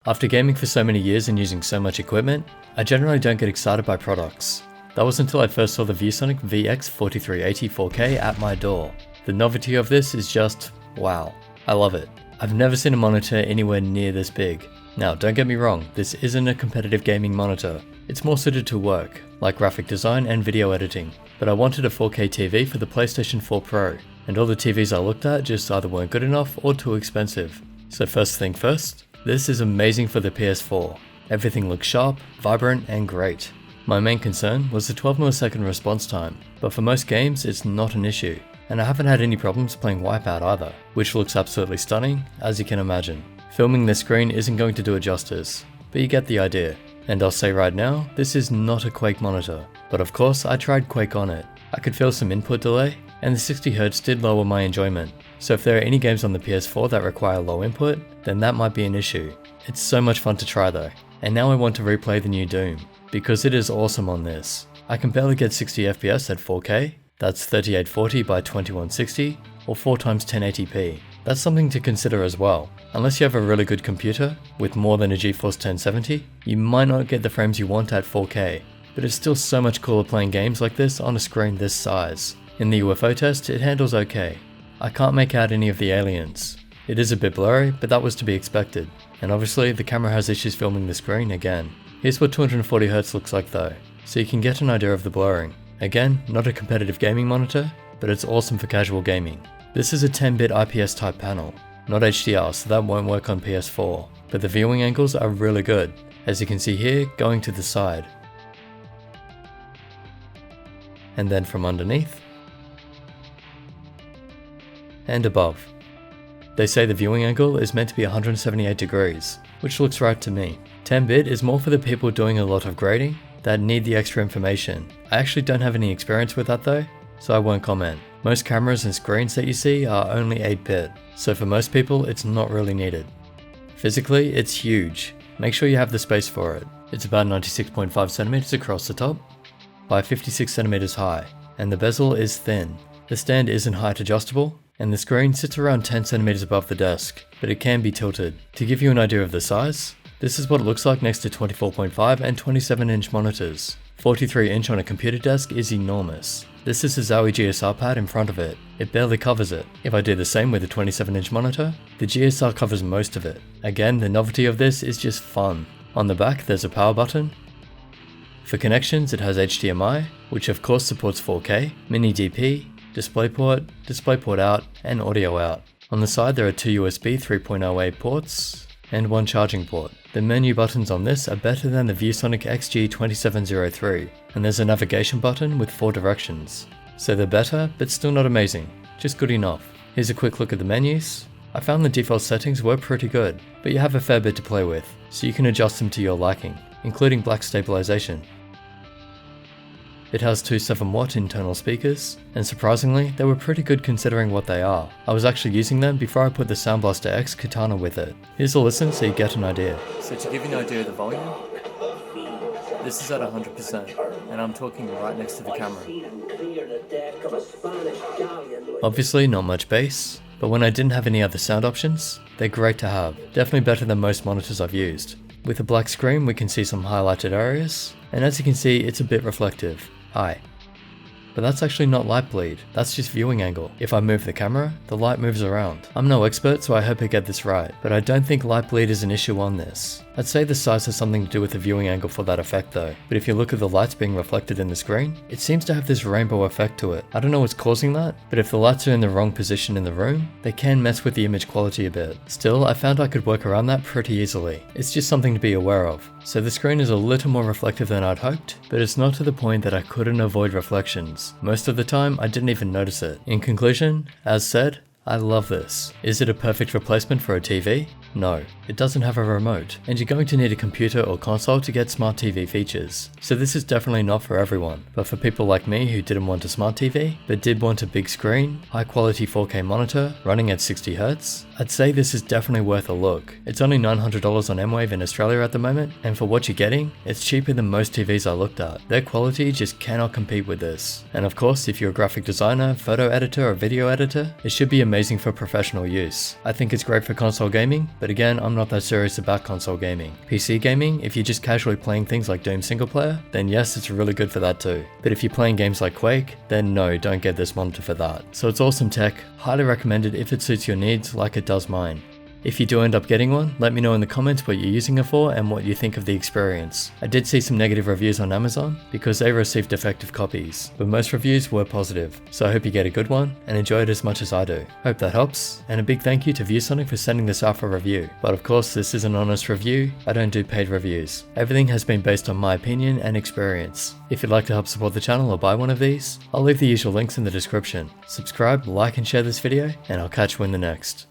After gaming for so many years and using so much equipment, I generally don't get excited by products. That was until I first saw the ViewSonic VX4380-4K at my door. The novelty of this is just, wow. I love it. I've never seen a monitor anywhere near this big. Now, don't get me wrong, this isn't a competitive gaming monitor. It's more suited to work, like graphic design and video editing. But I wanted a 4K TV for the PlayStation 4 Pro, and all the TVs I looked at just either weren't good enough or too expensive. So first thing first, this is amazing for the PS4. Everything looks sharp, vibrant, and great. My main concern was the 12 millisecond response time, but for most games it's not an issue. And I haven't had any problems playing Wipeout either, which looks absolutely stunning, as you can imagine. Filming this screen isn't going to do it justice, but you get the idea. And I'll say right now, this is not a Quake monitor, but of course I tried Quake on it. I could feel some input delay, and the 60Hz did lower my enjoyment. So if there are any games on the PS4 that require low input, then that might be an issue. It's so much fun to try though, and now I want to replay the new Doom, because it is awesome on this. I can barely get 60 FPS at 4K, that's 3840 by 2160, or 4x 1080p. That's something to consider as well. Unless you have a really good computer, with more than a GeForce 1070, you might not get the frames you want at 4K, but it's still so much cooler playing games like this on a screen this size. In the UFO test, it handles okay. I can't make out any of the aliens. It is a bit blurry, but that was to be expected. And obviously, the camera has issues filming the screen again. Here's what 240Hz looks like though, so you can get an idea of the blurring. Again, not a competitive gaming monitor, but it's awesome for casual gaming. This is a 10-bit IPS type panel, not HDR, so that won't work on PS4, but the viewing angles are really good, as you can see here, going to the side. And then from underneath, and above. They say the viewing angle is meant to be 178 degrees, which looks right to me. 10-bit is more for the people doing a lot of grading that need the extra information. I actually don't have any experience with that though, so I won't comment. Most cameras and screens that you see are only 8-bit, so for most people it's not really needed. Physically, it's huge. Make sure you have the space for it. It's about 96.5cm across the top by 56cm high, and the bezel is thin. The stand isn't height adjustable, and the screen sits around 10cm above the desk, but it can be tilted. To give you an idea of the size, this is what it looks like next to 24.5 and 27-inch monitors. 43-inch on a computer desk is enormous. This is a Zowie GSR pad in front of it. It barely covers it. If I do the same with a 27-inch monitor, the GSR covers most of it. Again, the novelty of this is just fun. On the back, there's a power button. For connections, it has HDMI, which of course supports 4K, mini DP, DisplayPort out, and audio out. On the side there are two USB 3.0A ports, and one charging port. The menu buttons on this are better than the ViewSonic XG2703, and there's a navigation button with 4 directions. So they're better, but still not amazing, just good enough. Here's a quick look at the menus. I found the default settings were pretty good, but you have a fair bit to play with, so you can adjust them to your liking, including black stabilization. It has two 7-watt internal speakers, and surprisingly, they were pretty good considering what they are. I was actually using them before I put the Sound Blaster X Katana with it. Here's a listen so you get an idea. So to give you an idea of the volume, this is at 100%, and I'm talking right next to the camera. Obviously not much bass, but when I didn't have any other sound options, they're great to have. Definitely better than most monitors I've used. With a black screen we can see some highlighted areas, and as you can see it's a bit reflective. But that's actually not light bleed, that's just viewing angle. If I move the camera, the light moves around. I'm no expert, so I hope I get this right, but I don't think light bleed is an issue on this. I'd say the size has something to do with the viewing angle for that effect though, but if you look at the lights being reflected in the screen, it seems to have this rainbow effect to it. I don't know what's causing that, but if the lights are in the wrong position in the room, they can mess with the image quality a bit. Still, I found I could work around that pretty easily. It's just something to be aware of. So the screen is a little more reflective than I'd hoped, but it's not to the point that I couldn't avoid reflections. Most of the time, I didn't even notice it. In conclusion, as said, I love this. Is it a perfect replacement for a TV? No, it doesn't have a remote, and you're going to need a computer or console to get smart TV features. So this is definitely not for everyone, but for people like me who didn't want a smart TV, but did want a big screen, high quality 4K monitor, running at 60Hz, I'd say this is definitely worth a look. It's only $900 on M-Wave in Australia at the moment, and for what you're getting, it's cheaper than most TVs I looked at. Their quality just cannot compete with this. And of course, if you're a graphic designer, photo editor, or video editor, it should be amazing amazing for professional use. I think it's great for console gaming, but again, I'm not that serious about console gaming. PC gaming, if you're just casually playing things like Doom single player, then yes, it's really good for that too. But if you're playing games like Quake, then no, don't get this monitor for that. So it's awesome tech, highly recommended if it suits your needs like it does mine. If you do end up getting one, let me know in the comments what you're using it for and what you think of the experience. I did see some negative reviews on Amazon because they received defective copies, but most reviews were positive, so I hope you get a good one and enjoy it as much as I do. Hope that helps, and a big thank you to ViewSonic for sending this out for review. But of course, this is an honest review, I don't do paid reviews. Everything has been based on my opinion and experience. If you'd like to help support the channel or buy one of these, I'll leave the usual links in the description. Subscribe, like and share this video, and I'll catch you in the next.